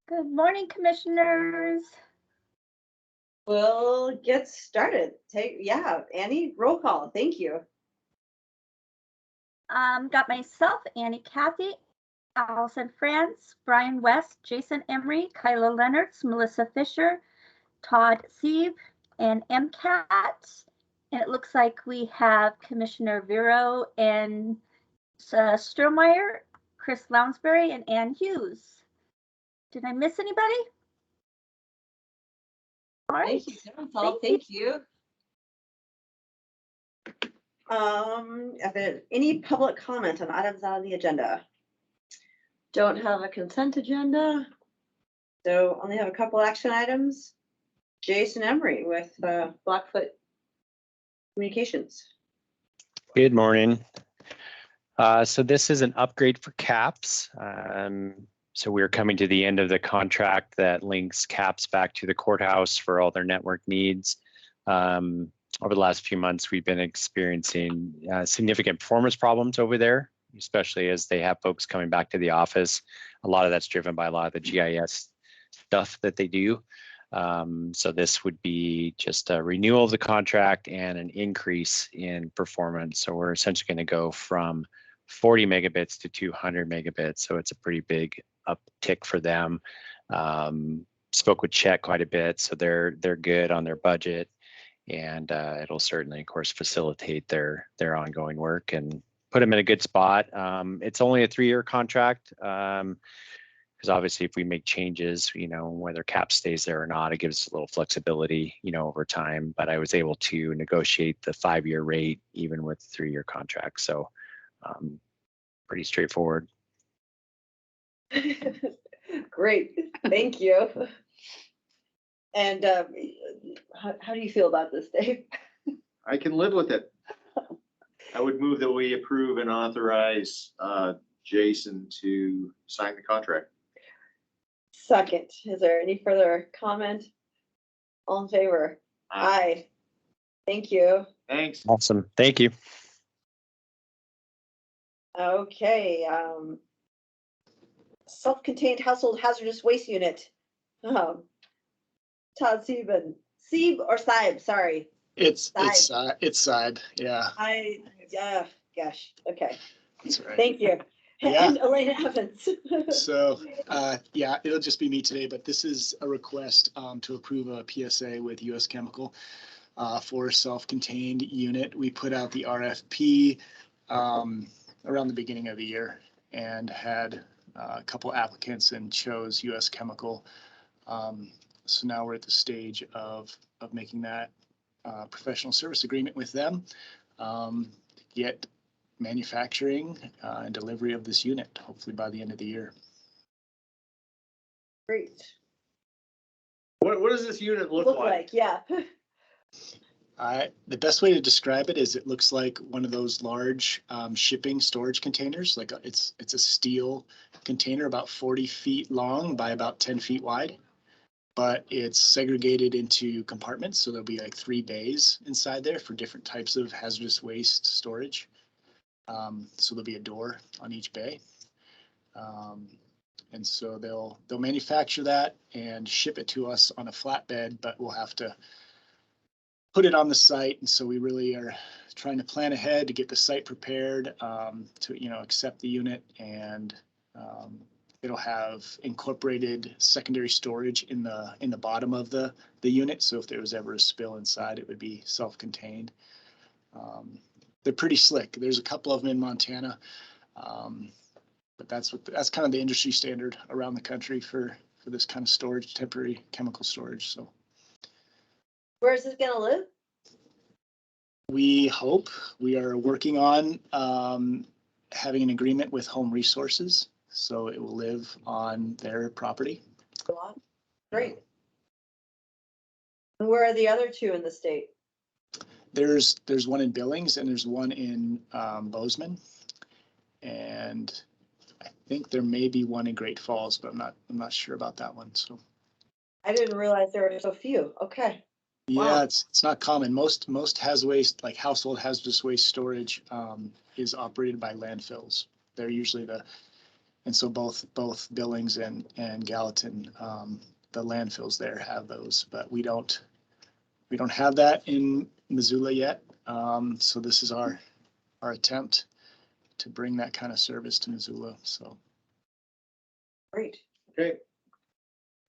Good morning, commissioners. We'll get started. Annie, roll call. Thank you. Got myself, Annie Cathy, Allison France, Brian West, Jason Emery, Kyla Leonards, Melissa Fisher, Todd Sieb, and MCAT. And it looks like we have Commissioner Vero and Strohmeyer, Chris Lounsbury, and Ann Hughes. Did I miss anybody? All right. Thank you. Are there any public comment on items on the agenda? Don't have a consent agenda, so only have a couple action items. Jason Emery with Blackfoot Communications. Good morning. So this is an upgrade for CAPS. So we're coming to the end of the contract that links CAPS back to the courthouse for all their network needs. Over the last few months, we've been experiencing significant performance problems over there, especially as they have folks coming back to the office. A lot of that's driven by a lot of the GIS stuff that they do. So this would be just a renewal of the contract and an increase in performance. So we're essentially going to go from 40 megabits to 200 megabits. So it's a pretty big uptick for them. Spoke with Chet quite a bit, so they're good on their budget, and it'll certainly, of course, facilitate their ongoing work and put them in a good spot. It's only a 3-year contract. Because obviously if we make changes, whether CAP stays there or not, it gives us a little flexibility, over time. But I was able to negotiate the 5-year rate even with 3-year contract. So pretty straightforward. Great, thank you. And how do you feel about this, Dave? I can live with it. I would move that we approve and authorize Jason to sign the contract. Second, is there any further comment? All in favor? Aye. Thank you. Thanks. Awesome. Thank you. Okay. Self-contained household hazardous waste unit. Todd Sieben. Sieb or Sieb? Sorry. It's Sieb. Yeah. Gosh. Okay. That's right. Thank you. Yeah. And Elena Evans. So, it'll just be me today, but this is a request to approve a PSA with US Chemical for a self-contained unit. We put out the RFP around the beginning of the year and had a couple applicants and chose US Chemical. So now we're at the stage of making that professional service agreement with them to get manufacturing and delivery of this unit, hopefully by the end of the year. Great. What does this unit look like? Yeah. The best way to describe it is it looks like one of those large shipping storage containers. Like it's a steel container about 40 feet long by about 10 feet wide, but it's segregated into compartments. So there'll be like 3 bays inside there for different types of hazardous waste storage. So there'll be a door on each bay. And so they'll manufacture that and ship it to us on a flatbed, but we'll have to put it on the site. And so we really are trying to plan ahead to get the site prepared to accept the unit, and it'll have incorporated secondary storage in the bottom of the unit. So if there was ever a spill inside, it would be self-contained. They're pretty slick. There's a couple of them in Montana, but that's kind of the industry standard around the country for this kind of storage, temporary chemical storage. So, where is this gonna live? We are working on having an agreement with Home Resources, so it will live on their property. Great. And where are the other 2 in the state? There's one in Billings and there's one in Bozeman, and I think there may be one in Great Falls, but I'm not sure about that one. So I didn't realize there were so few. Okay. Yeah, wow. It's not common. Most hazardous waste, like household hazardous waste storage, is operated by landfills. They're usually And so both Billings and Gallatin, the landfills there have those, but we don't have that in Missoula yet. So this is our attempt to bring that kind of service to Missoula. So Great. Okay,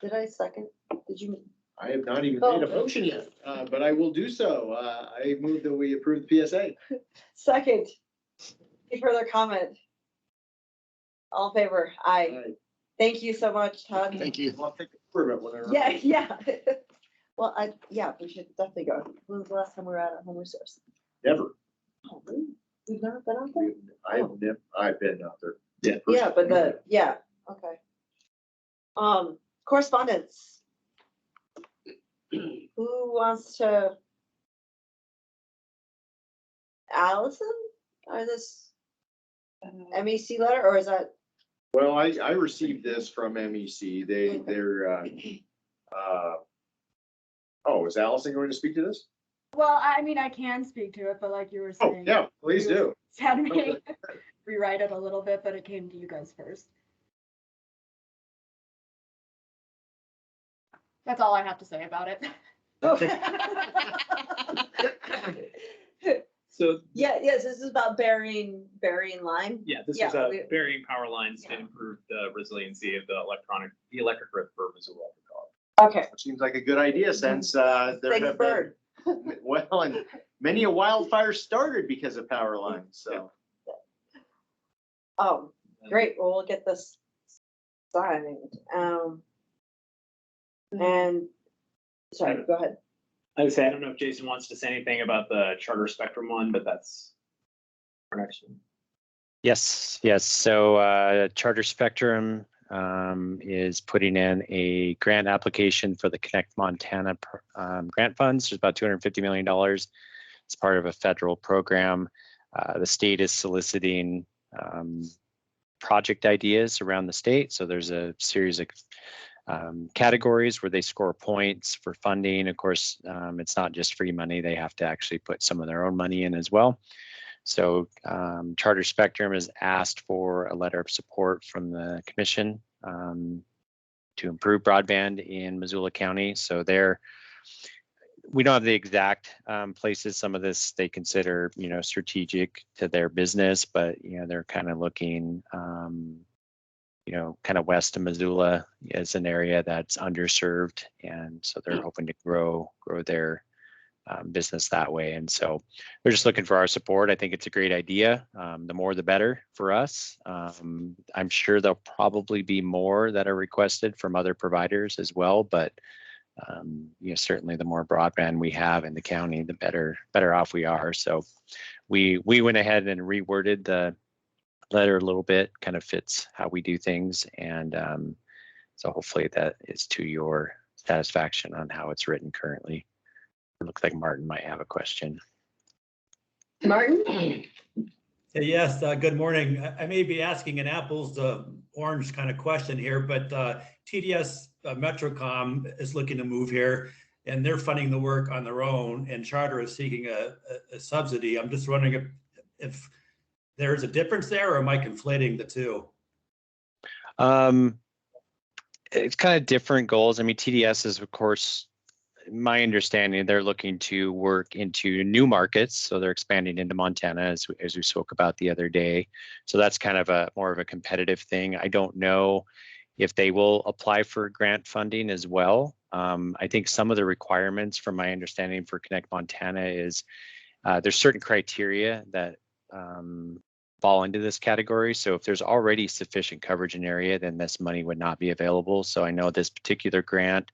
Did I second? Did you? I have not even made a motion yet, but I will do so. I move that we approve the PSA. Second. Any further comment? All in favor? Aye. Thank you so much, Todd. thank you. I'll take the word of it whenever. Yeah. Well, we should definitely go. When was the last time we were at a home resource? Never. Oh, really? We've never been out there? I've been out there. Yeah, but okay. Correspondence. Who wants to? Allison? Or this MEC letter, or is that? Well, I received this from MEC. Oh, is Allison going to speak to this? Well, I mean, I can speak to it, but like you were Oh, saying. yeah, please do. Had me rewrite it a little bit, but it came to you guys first. That's all I have to say about it. So Yes, this is about burying line. yeah, this Yeah, was burying power lines to improve the resiliency of the electric grid for Missoula. Okay. Seems like a good idea since there Thanks, have Bird. been, well, and many a wildfire started because of power lines, so. Oh, great. Well, we'll get this signed. And sorry, go ahead. I would say, I don't know if Jason wants to say anything about the Charter Spectrum one, but that's our next one. Yes. So Charter Spectrum is putting in a grant application for the Connect Montana grant funds. There's about $250 million. It's part of a federal program. The state is soliciting project ideas around the state. So there's a series of categories where they score points for funding. Of course, it's not just free money. They have to actually put some of their own money in as well. So Charter Spectrum has asked for a letter of support from the commission to improve broadband in Missoula County. So we don't have the exact places. Some of this they consider, strategic to their business, but they're kind of looking, kind of west of Missoula is an area that's underserved, and so they're hoping to grow their business that way. And so they're just looking for our support. I think it's a great idea. The more the better for us. I'm sure there'll probably be more that are requested from other providers as well, but certainly the more broadband we have in the county, the better off we are. So we went ahead and reworded the letter a little bit, kind of fits how we do things, and so hopefully that is to your satisfaction on how it's written currently. It looks like Martin might have a question. Martin? Yes, good morning. I may be asking an apples to orange kind of question here, but TDS Metrocom is looking to move here, and they're funding the work on their own, and Charter is seeking a subsidy. I'm just wondering if there's a difference there, or am I conflating the two? It's kind of different goals. I mean, TDS is, of course, my understanding, they're looking to work into new markets. So they're expanding into Montana, as we spoke about the other day. So that's kind of more of a competitive thing. I don't know if they will apply for grant funding as well. I think some of the requirements, from my understanding, for Connect Montana is there's certain criteria that fall into this category. So if there's already sufficient coverage in area, then this money would not be available. So I know this particular grant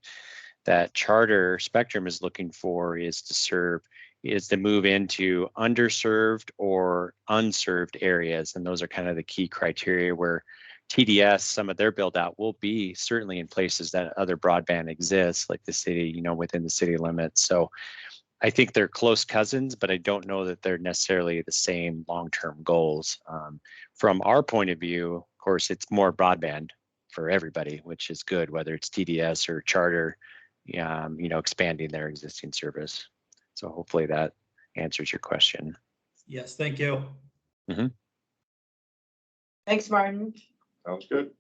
that Charter Spectrum is looking for is to move into underserved or unserved areas. And those are kind of the key criteria where TDS, some of their build out will be certainly in places that other broadband exists, like the city, within the city limits. So I think they're close cousins, but I don't know that they're necessarily the same long-term goals. From our point of view, of course, it's more broadband for everybody, which is good, whether it's TDS or Charter, expanding their existing service. So hopefully that answers your question. Yes, thank you. Mm-hmm. Thanks, Martin. Sounds good.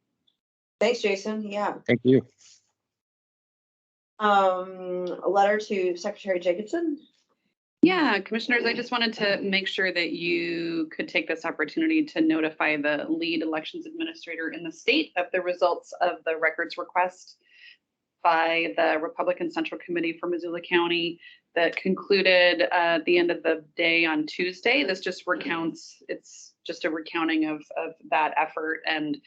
Thanks, Jason. Yeah. Thank you. A letter to Secretary Jacobson. Yeah, commissioners, I just wanted to make sure that you could take this opportunity to notify the lead elections administrator in the state of the results of the records request by the Republican Central Committee for Missoula County that concluded at the end of the day on Tuesday. This just recounts, it's just a recounting of that effort, and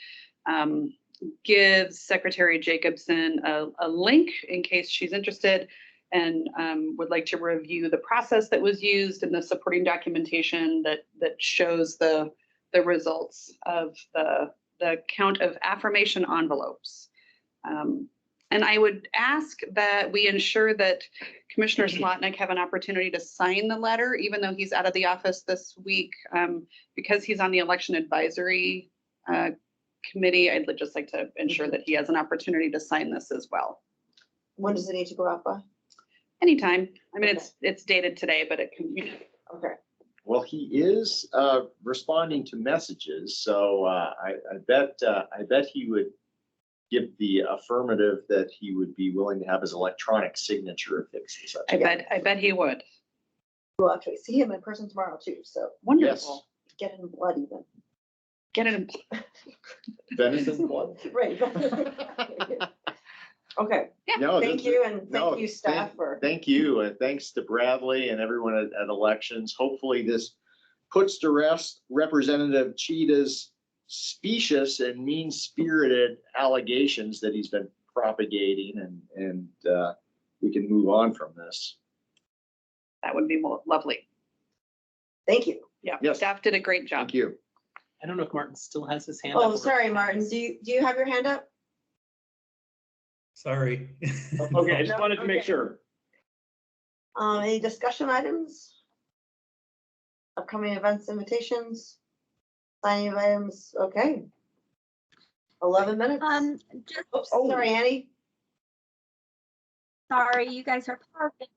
gives Secretary Jacobson a link in case she's interested and would like to review the process that was used and the supporting documentation that shows the results of the count of affirmation envelopes. And I would ask that we ensure that Commissioner Slotnick have an opportunity to sign the letter, even though he's out of the office this week, because he's on the election advisory committee. I'd just like to ensure that he has an opportunity to sign this as well. When does it need to go out by? Anytime. I mean, Okay. it's dated today, but it can, Okay. Well, he is responding to messages, so I bet he would give the affirmative that he would be willing to have his electronic signature affixed to such. I bet he would. We'll actually see him in person tomorrow too, so Wonderful. get it in blood even. Get it in. Venison blood. Right. Okay, No, thank you, and no, thank you staff for. Thank you, and thanks to Bradley and everyone at elections. Hopefully this puts to rest Representative Cheetah's specious and mean-spirited allegations that he's been propagating, and we can move on from this. That would be lovely. Thank you. Yeah, Yes. staff did a great job. Thank you. I don't know if Martin still has his hand up. Oh, or- sorry, Martin. Do you have your hand up? Sorry. Okay, I just No, wanted to make okay. sure. Any discussion items? Upcoming events, invitations, signing of items, okay. 11 minutes. Just Oops, sorry, Annie. sorry, you guys are perfect.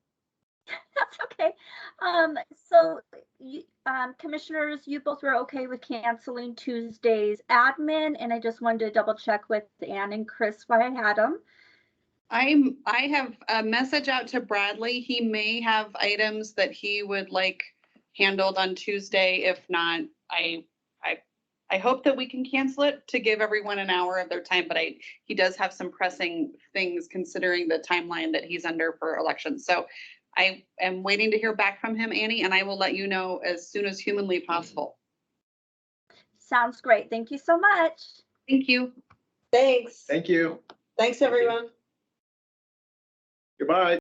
That's okay. So you, commissioners, you both were okay with canceling Tuesday's admin, and I just wanted to double check with Ann and Chris while I had them. I have a message out to Bradley. He may have items that he would like handled on Tuesday. If not, I hope that we can cancel it to give everyone an hour of their time, but he does have some pressing things considering the timeline that he's under for elections. So I am waiting to hear back from him, Annie, and I will let you know as soon as humanly possible. Sounds great. Thank you so much. Thank you. Thanks. Thank you. Thanks, everyone. Goodbye.